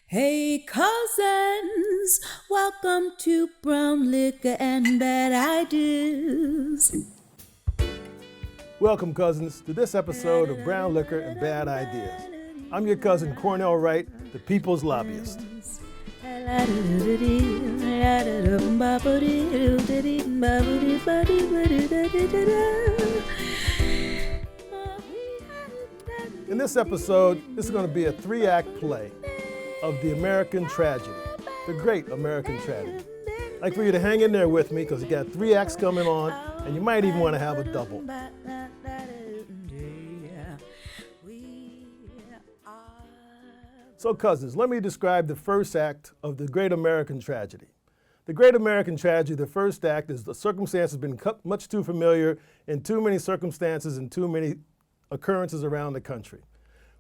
Hey cousins, welcome to Brown Liquor and Bad Ideas. Welcome, cousins, to this episode of Brown Liquor and Bad Ideas. I'm your cousin, Cornell Wright, the People's Lobbyist. In this episode, this is going to be a three-act play of the American tragedy, the great American tragedy. I'd like for you to hang in there with me because we got three acts coming on, and you might even want to have a double. So, cousins, let me describe the first act of the great American tragedy. The great American tragedy, the first act, is the circumstance has been much too familiar in too many circumstances and too many occurrences around the country.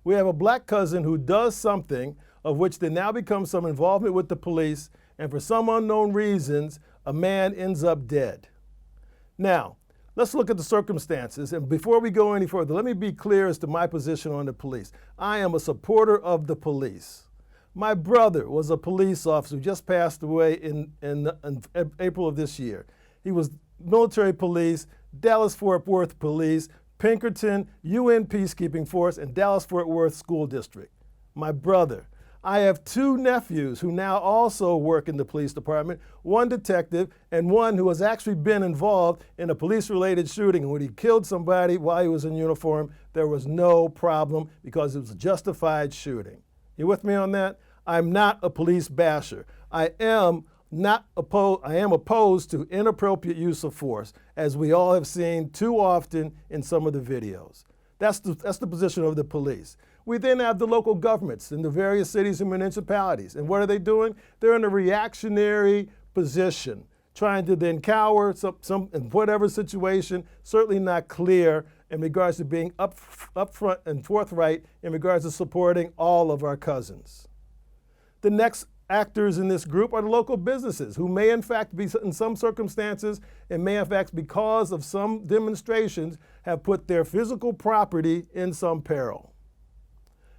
We have a black cousin who does something of which there now becomes some involvement with the police, and for some unknown reasons, a man ends up dead. Now, let's look at the circumstances, and before we go any further, let me be clear as to my position on the police. I am a supporter of the police. My brother was a police officer who just passed away in April of this year. He was military police, Dallas-Fort Worth police, Pinkerton, UN Peacekeeping Force, and Dallas-Fort Worth School District. My brother. I have two nephews who now also work in the police department, one detective and one who has actually been involved in a police-related shooting. And when he killed somebody while he was in uniform, there was no problem because it was a justified shooting. You with me on that? I'm not a police basher. I am opposed to inappropriate use of force, as we all have seen too often in some of the videos. That's the position of the police. We then have the local governments in the various cities and municipalities. And what are they doing? They're in a reactionary position, trying to then cower some in whatever situation, certainly not clear in regards to being upfront and forthright in regards to supporting all of our cousins. The next actors in this group are the local businesses who may in fact be, in some circumstances, and may in fact because of some demonstrations, have put their physical property in some peril.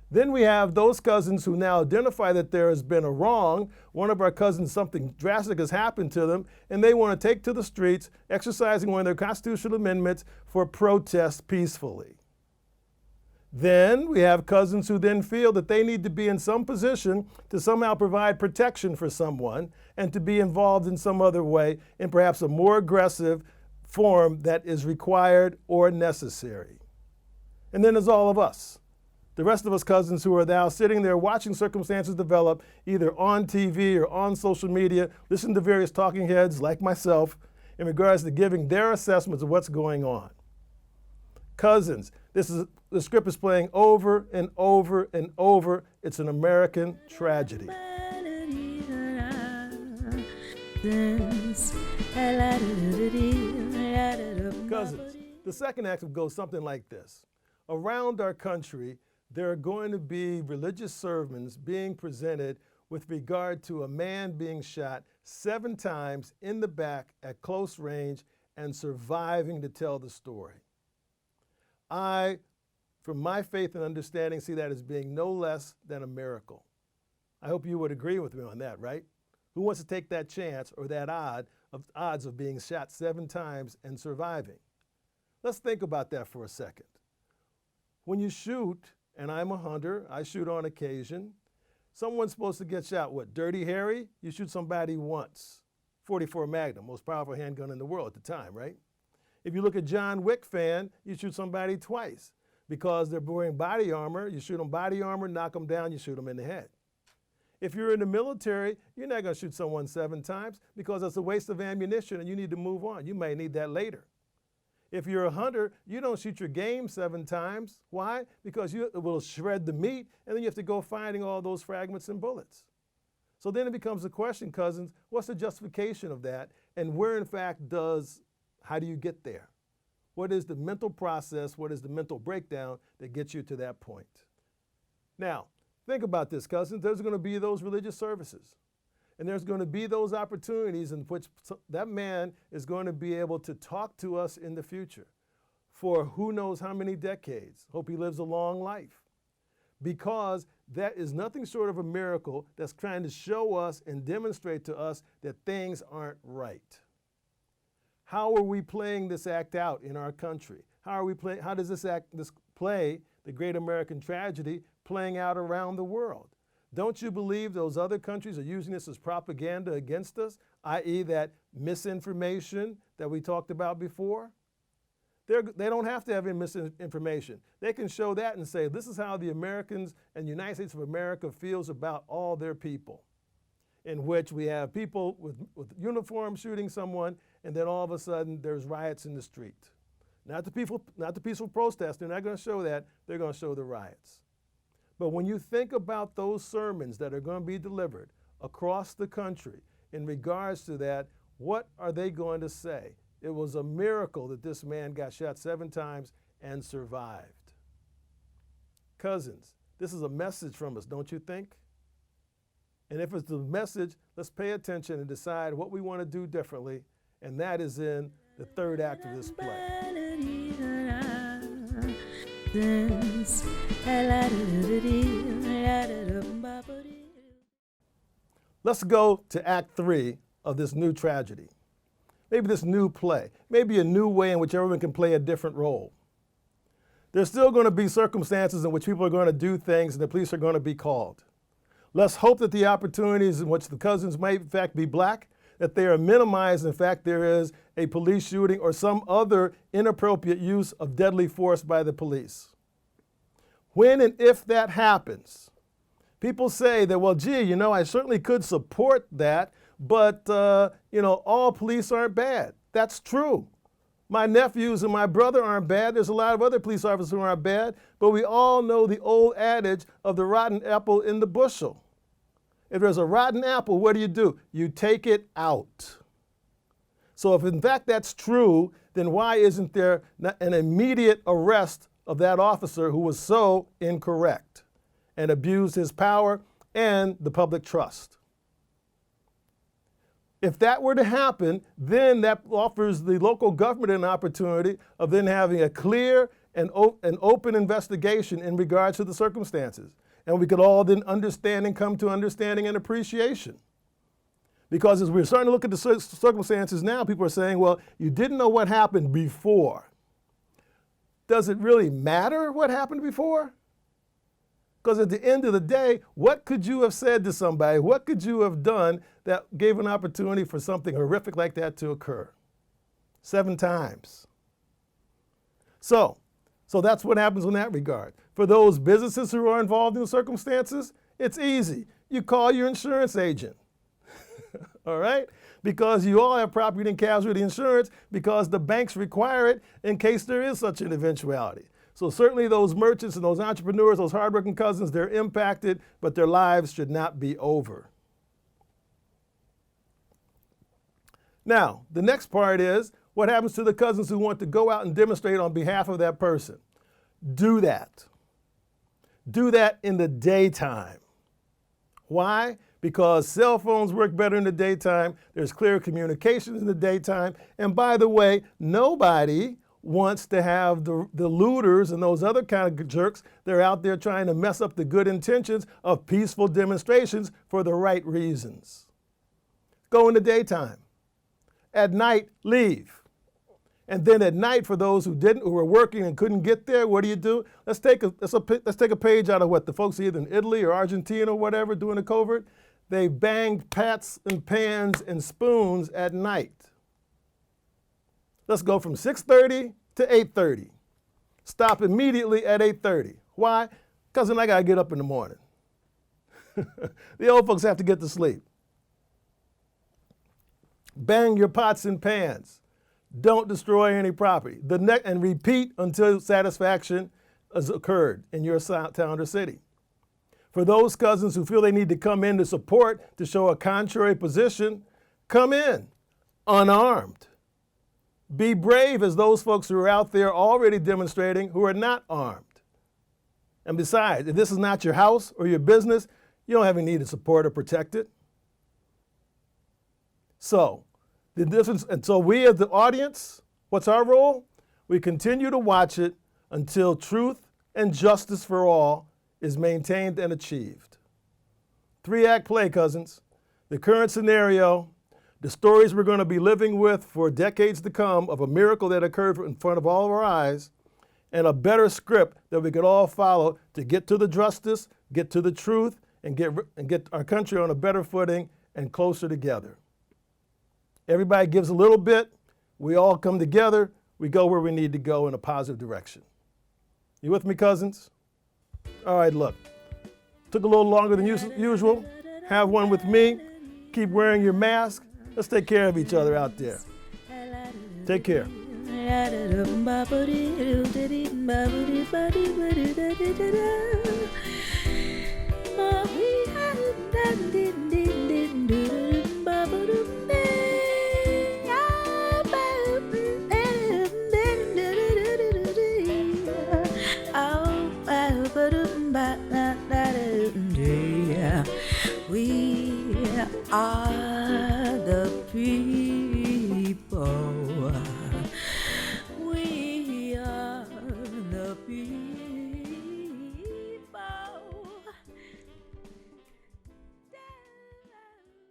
Then we have those cousins who now identify that there has been a wrong. One of our cousins, something drastic has happened to them, and they want to take to the streets, exercising one of their constitutional amendments for protest peacefully. Then we have cousins who then feel that they need to be in some position to somehow provide protection for someone and to be involved in some other way in perhaps a more aggressive form that is required or necessary. And then there's all of us. The rest of us cousins who are now sitting there watching circumstances develop either on TV or on social media, listening to various talking heads like myself in regards to giving their assessments of what's going on. Cousins, the script is playing over and over and over. It's an American tragedy. Cousins, the second act goes something like this. Around our country, there are going to be religious sermons being presented with regard to a man being shot 7 times in the back at close range and surviving to tell the story. I, from my faith and understanding, see that as being no less than a miracle. I hope you would agree with me on that, right? Who wants to take that chance or that odds of being shot 7 times and surviving? Let's think about that for a second. When you shoot, and I'm a hunter, I shoot on occasion, someone's supposed to get shot, what, Dirty Harry? You shoot somebody once. 44 Magnum, most powerful handgun in the world at the time, right? If you look at John Wick fan, you shoot somebody twice. Because they're wearing body armor, you shoot them body armor, knock them down, you shoot them in the head. If you're in the military, you're not gonna shoot someone 7 times because it's a waste of ammunition and you need to move on. You may need that later. If you're a hunter, you don't shoot your game 7 times. Why? Because it will shred the meat, and then you have to go finding all those fragments and bullets. So then it becomes a question, cousins, what's the justification of that? And where, in fact, how do you get there? What is the mental process? What is the mental breakdown that gets you to that point? Now, think about this, cousins. There's going to be those religious services. And there's going to be those opportunities in which that man is going to be able to talk to us in the future for who knows how many decades. Hope he lives a long life. Because that is nothing short of a miracle that's trying to show us and demonstrate to us that things aren't right. How are we playing this act out in our country? How does this play, the great American tragedy, playing out around the world? Don't you believe those other countries are using this as propaganda against us, i.e. that misinformation that we talked about before? They don't have to have any misinformation. They can show that and say, this is how the Americans and the United States of America feels about all their people, in which we have people with uniforms shooting someone, and then all of a sudden there's riots in the street. Not the peaceful protest. They're not going to show that. They're going to show the riots. But when you think about those sermons that are going to be delivered across the country in regards to that, what are they going to say? It was a miracle that this man got shot 7 times and survived. Cousins, this is a message from us, don't you think? And if it's the message, let's pay attention and decide what we want to do differently, and that is in the third act of this play. Let's go to Act 3 of this new tragedy. Maybe this new play, maybe a new way in which everyone can play a different role. There's still going to be circumstances in which people are going to do things and the police are going to be called. Let's hope that the opportunities in which the cousins might in fact be black, that they are minimized. In fact, there is a police shooting or some other inappropriate use of deadly force by the police. When and if that happens, people say that, well, gee, I certainly could support that, but, all police aren't bad. That's true. My nephews and my brother aren't bad. There's a lot of other police officers who aren't bad, but we all know the old adage of the rotten apple in the bushel. If there's a rotten apple, what do? You take it out. So if in fact that's true, then why isn't there an immediate arrest of that officer who was so incorrect and abused his power and the public trust? If that were to happen, then that offers the local government an opportunity of then having a clear and open investigation in regards to the circumstances. And we could all then understand and come to understanding and appreciation. Because as we're starting to look at the circumstances now, people are saying, well, you didn't know what happened before. Does it really matter what happened before? Because at the end of the day, what could you have said to somebody? What could you have done that gave an opportunity for something horrific like that to occur? 7 times. So that's what happens in that regard. For those businesses who are involved in the circumstances, it's easy. You call your insurance agent, all right? Because you all have property and casualty insurance because the banks require it in case there is such an eventuality. So certainly those merchants and those entrepreneurs, those hardworking cousins, they're impacted, but their lives should not be over. Now, the next part is, what happens to the cousins who want to go out and demonstrate on behalf of that person? Do that. Do that in the daytime. Why? Because cell phones work better in the daytime. There's clear communications in the daytime. And by the way, nobody wants to have the looters and those other kind of jerks that are out there trying to mess up the good intentions of peaceful demonstrations for the right reasons. Go in the daytime. At night, leave. And then at night, for those who were working and couldn't get there, what do? Let's take a page out of what the folks either in Italy or Argentina or whatever doing a covert. They banged pots and pans and spoons at night. Let's go from 6:30 to 8:30. Stop immediately at 8:30. Why? Because then I got to get up in the morning. The old folks have to get to sleep. Bang your pots and pans. Don't destroy any property. And repeat until satisfaction has occurred in your town or city. For those cousins who feel they need to come in to support, to show a contrary position, come in unarmed. Be brave as those folks who are out there already demonstrating who are not armed. And besides, if this is not your house or your business, you don't have any need to support or protect it. So, the difference, and so we as the audience, what's our role? We continue to watch it until truth and justice for all is maintained and achieved. Three-act play, cousins. The current scenario, the stories we're going to be living with for decades to come of a miracle that occurred in front of all of our eyes, and a better script that we could all follow to get to the justice, get to the truth, and get our country on a better footing and closer together. Everybody gives a little bit. We all come together. We go where we need to go in a positive direction. You with me, cousins? All right, look. Took a little longer than usual. Have one with me. Keep wearing your mask. Let's take care of each other out there. Take care. We are the people.